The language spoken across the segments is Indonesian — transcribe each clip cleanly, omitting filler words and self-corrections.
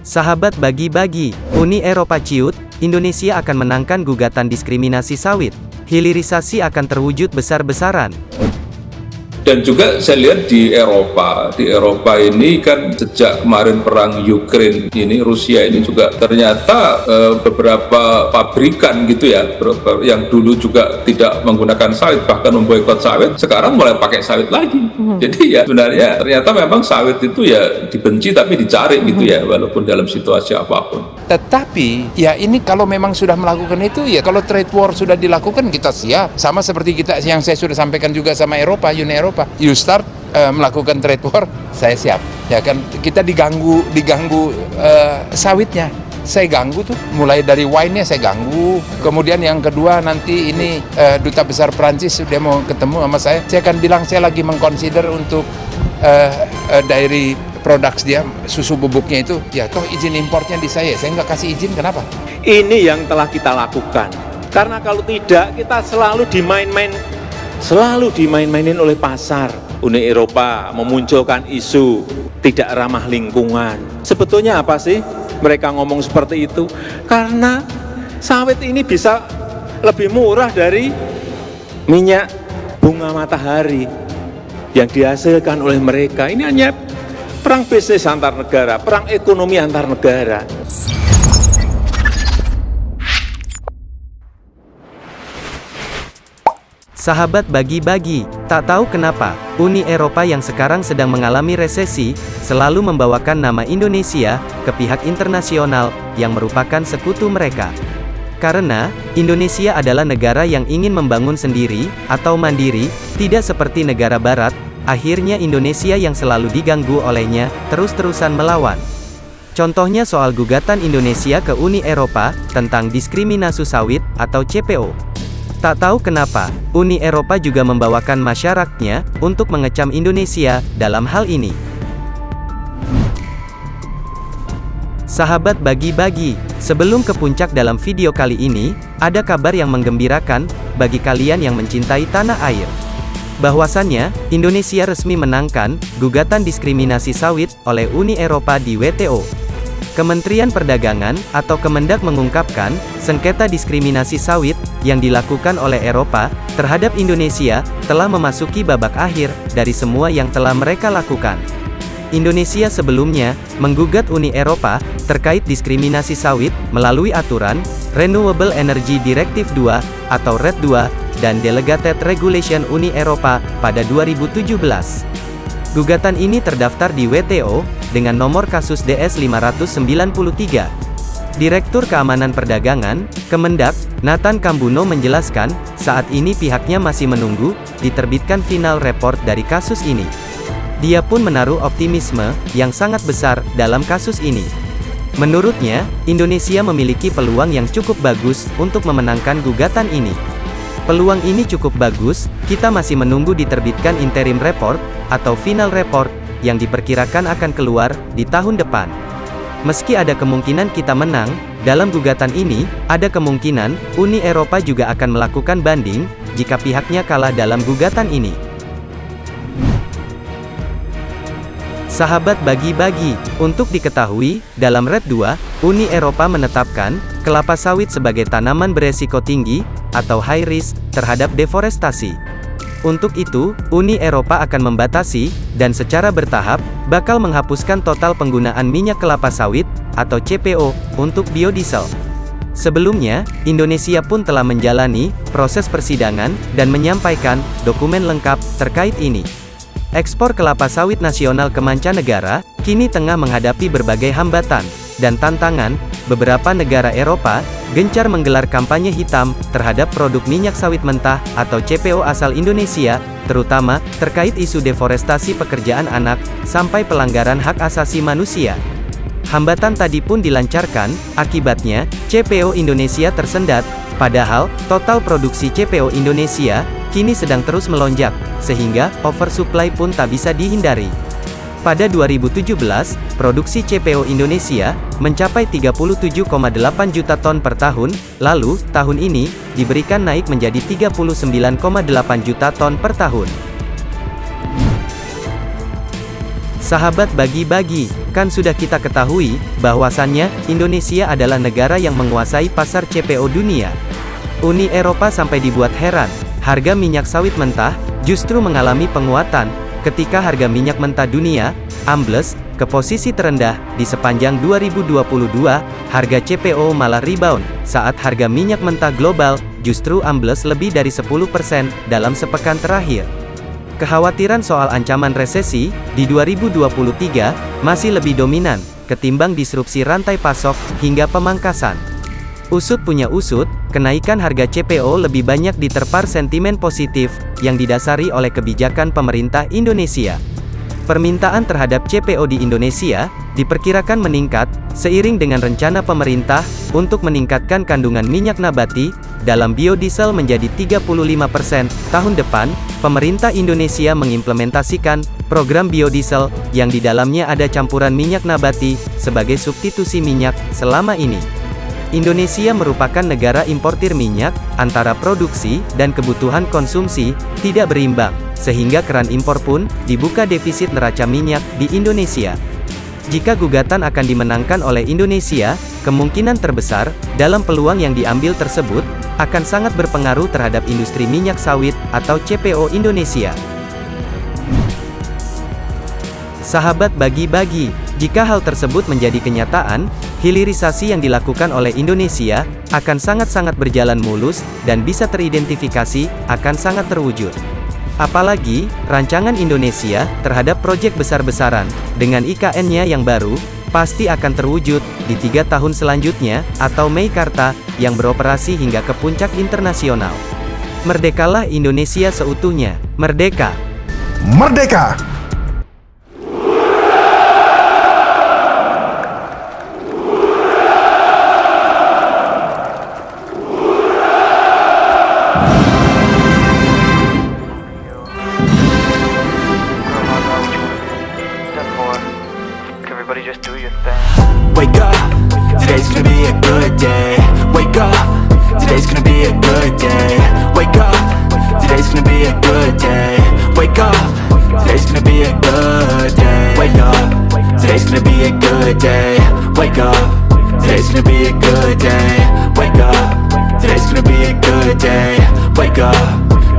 Sahabat bagi-bagi, Uni Eropa ciut, Indonesia akan menangkan gugatan diskriminasi sawit. Hilirisasi akan terwujud besar-besaran. Dan juga saya lihat di Eropa ini kan sejak kemarin perang Ukraine ini, Rusia ini juga ternyata beberapa pabrikan gitu ya, yang dulu juga tidak menggunakan sawit, bahkan memboikot sawit, sekarang mulai pakai sawit lagi. Jadi ya sebenarnya ternyata memang sawit itu ya dibenci tapi dicari gitu ya, walaupun dalam situasi apapun. Tetapi ya ini kalau memang sudah melakukan itu, ya kalau trade war sudah dilakukan kita siap. Sama seperti kita yang saya sudah sampaikan juga sama Eropa, Uni Eropa. You start melakukan trade war, saya siap. Ya kan kita diganggu sawitnya. Saya ganggu tuh, mulai dari wine-nya saya ganggu. Kemudian yang kedua nanti ini duta besar Prancis dia mau ketemu sama saya akan bilang saya lagi mengconsider untuk dairy products dia, susu bubuknya itu, ya toh izin importnya di saya nggak kasih izin, kenapa? Ini yang telah kita lakukan. Karena kalau tidak, kita selalu dimain-mainin oleh pasar. Uni Eropa memunculkan isu tidak ramah lingkungan. Sebetulnya apa sih mereka ngomong seperti itu? Karena sawit ini bisa lebih murah dari minyak bunga matahari yang dihasilkan oleh mereka. Ini hanya perang bisnis antar negara, perang ekonomi antar negara. Sahabat bagi-bagi, tak tahu kenapa, Uni Eropa yang sekarang sedang mengalami resesi, selalu membawakan nama Indonesia ke pihak internasional, yang merupakan sekutu mereka. Karena, Indonesia adalah negara yang ingin membangun sendiri, atau mandiri, tidak seperti negara barat, akhirnya Indonesia yang selalu diganggu olehnya, terus-terusan melawan. Contohnya soal gugatan Indonesia ke Uni Eropa, tentang diskriminasi sawit, atau CPO. Tak tahu kenapa, Uni Eropa juga membawakan masyarakatnya, untuk mengecam Indonesia, dalam hal ini. Sahabat bagi-bagi, sebelum ke puncak dalam video kali ini, ada kabar yang menggembirakan, bagi kalian yang mencintai tanah air. Bahwasannya, Indonesia resmi menangkan, gugatan diskriminasi sawit, oleh Uni Eropa di WTO. Kementerian Perdagangan, atau Kemendak mengungkapkan, sengketa diskriminasi sawit, yang dilakukan oleh Eropa, terhadap Indonesia, telah memasuki babak akhir, dari semua yang telah mereka lakukan. Indonesia sebelumnya, menggugat Uni Eropa, terkait diskriminasi sawit, melalui aturan, Renewable Energy Directive 2, atau RED 2, dan Delegated Regulation Uni Eropa, pada 2017. Gugatan ini terdaftar di WTO, dengan nomor kasus DS 593. Direktur Keamanan Perdagangan, Kemendak, Nathan Kambuno menjelaskan, saat ini pihaknya masih menunggu, diterbitkan final report dari kasus ini. Dia pun menaruh optimisme, yang sangat besar, dalam kasus ini. Menurutnya, Indonesia memiliki peluang yang cukup bagus, untuk memenangkan gugatan ini. Peluang ini cukup bagus, kita masih menunggu diterbitkan interim report, atau final report, yang diperkirakan akan keluar, di tahun depan. Meski ada kemungkinan kita menang, dalam gugatan ini, ada kemungkinan, Uni Eropa juga akan melakukan banding, jika pihaknya kalah dalam gugatan ini. Sahabat bagi-bagi, untuk diketahui, dalam RED 2, Uni Eropa menetapkan, kelapa sawit sebagai tanaman beresiko tinggi, atau high risk, terhadap deforestasi. Untuk itu, Uni Eropa akan membatasi, dan secara bertahap, bakal menghapuskan total penggunaan minyak kelapa sawit, atau CPO, untuk biodiesel. Sebelumnya, Indonesia pun telah menjalani, proses persidangan, dan menyampaikan, dokumen lengkap, terkait ini. Ekspor kelapa sawit nasional ke mancanegara, kini tengah menghadapi berbagai hambatan, dan tantangan. Beberapa negara Eropa, gencar menggelar kampanye hitam, terhadap produk minyak sawit mentah, atau CPO asal Indonesia, terutama, terkait isu deforestasi pekerjaan anak, sampai pelanggaran hak asasi manusia. Hambatan tadi pun dilancarkan, akibatnya, CPO Indonesia tersendat, padahal, total produksi CPO Indonesia, kini sedang terus melonjak, sehingga, oversupply pun tak bisa dihindari. Pada 2017, produksi CPO Indonesia, mencapai 37,8 juta ton per tahun, lalu, tahun ini, diberikan naik menjadi 39,8 juta ton per tahun. Sahabat bagi-bagi, Kan sudah kita ketahui, bahwasannya, Indonesia adalah negara yang menguasai pasar CPO dunia. Uni Eropa sampai dibuat heran, harga minyak sawit mentah, justru mengalami penguatan, ketika harga minyak mentah dunia, ambles, ke posisi terendah, di sepanjang 2022, harga CPO malah rebound, saat harga minyak mentah global, justru ambles lebih dari 10% dalam sepekan terakhir. Kekhawatiran soal ancaman resesi di 2023 masih lebih dominan ketimbang disrupsi rantai pasok hingga pemangkasan. Usut punya usut, kenaikan harga CPO lebih banyak diterpa sentimen positif yang didasari oleh kebijakan pemerintah Indonesia. Permintaan terhadap CPO di Indonesia diperkirakan meningkat seiring dengan rencana pemerintah untuk meningkatkan kandungan minyak nabati dalam biodiesel menjadi 35% tahun depan. Pemerintah Indonesia mengimplementasikan program biodiesel yang di dalamnya ada campuran minyak nabati sebagai substitusi minyak. Selama ini, Indonesia merupakan negara importir minyak, antara produksi dan kebutuhan konsumsi tidak berimbang, sehingga keran impor pun dibuka defisit neraca minyak di Indonesia. Jika gugatan akan dimenangkan oleh Indonesia, kemungkinan terbesar dalam peluang yang diambil tersebut akan sangat berpengaruh terhadap industri minyak sawit atau CPO Indonesia. Sahabat bagi-bagi, jika hal tersebut menjadi kenyataan, hilirisasi yang dilakukan oleh Indonesia akan sangat-sangat berjalan mulus dan bisa teridentifikasi akan sangat terwujud. Apalagi, rancangan Indonesia terhadap proyek besar-besaran dengan IKN-nya yang baru pasti akan terwujud di 3 tahun selanjutnya atau Meikarta yang beroperasi hingga ke puncak internasional. Merdekalah Indonesia seutuhnya. Merdeka! Merdeka! Everybody just do your thing. Wake up, today's gonna be a good day. Wake up, today's gonna be a good day. Wake up, today's gonna be a good day. Wake up, today's gonna be a good day. Wake up, today's gonna be a good day. Wake up, today's gonna be a good day. Wake up, today's gonna be a good day. Wake up,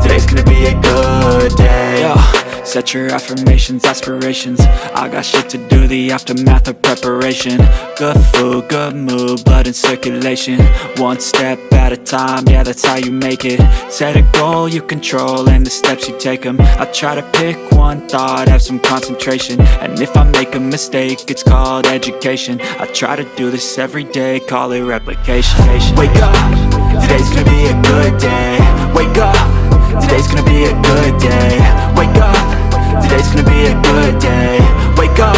today's gonna be a good day. Yo. Set your affirmations, aspirations. I got shit to do, the aftermath of preparation. Good food, good mood, blood in circulation. One step at a time, yeah, that's how you make it. Set a goal you control and the steps you take them. I try to pick one thought, have some concentration. And if I make a mistake, it's called education. I try to do this every day, call it replication. Wake up, today's gonna be a good day. Wake up, today's gonna be a good day. Wake up, today's gonna be a good day. Wake up,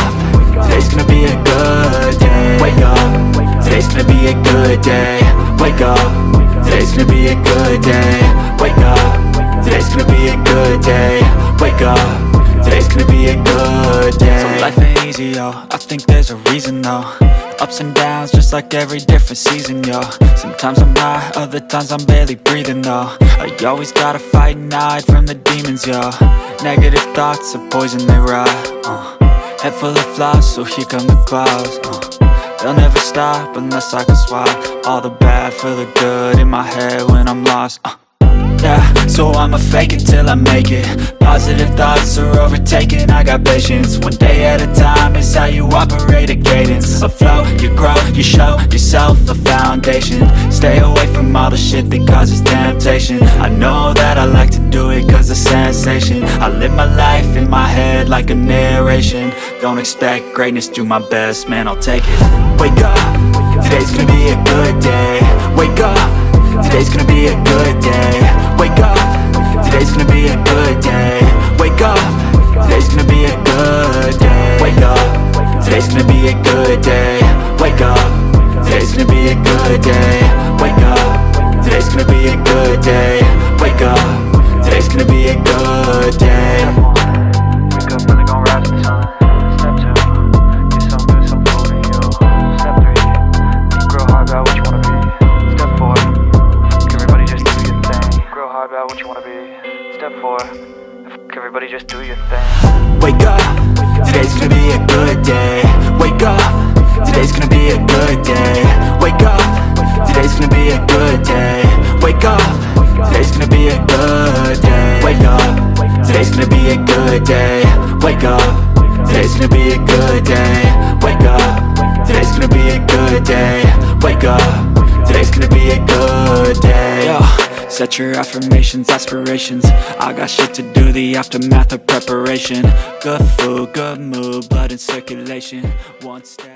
today's gonna be a good day. Wake up, today's gonna be a good day. Wake up, today's gonna be a good day. Wake up, today's gonna be a good day. Wake up, today's gonna be a good day. So life ain't easy, yo, I think there's a reason though. Ups and downs, just like every different season, yo. Sometimes I'm high, other times I'm barely breathing, though. I always gotta fight and hide from the demons, yo. Negative thoughts are poison, they rot. Head full of flies, so here come the clouds. They'll never stop unless I can swap all the bad for the good in my head when I'm lost. Yeah, so I'ma fake it till I make it. Positive thoughts are overtaken, I got patience. One day at a time is how you operate a cadence. A flow, you grow, you show yourself a foundation. Stay away from all the shit that causes temptation. I know that I like to do it cause it's sensation. I live my life in my head like a narration. Don't expect greatness, do my best, man, I'll take it. Wake up, today's gonna be a good day. Wake up, today's gonna be a good day. Wake up, today's gonna be a good day. Wake up, today's gonna be a good day. Wake up, today's gonna be a good day. Wake up, today's gonna be a good day. Wake up, today's gonna be a good day. Wake up, today's gonna be a good day. Wake up, really gon' rise with the sun. Step 2, get some good, some food in you. Step 3, think real hard about what you wanna be. Step 4, everybody just do your thing. Real hard about what you wanna be. Step 4, everybody just do your thing. Wake up, today's gonna be a good day. Wake Wake up, today's gonna be a good day. Wake up, today's gonna be a good day. Wake up, today's gonna be a good day. Wake up, today's gonna be a good day. Wake up, today's gonna be a good day. Yo, set your affirmations, aspirations. I got shit to do, the aftermath of preparation. Good food, good mood, blood in circulation. One step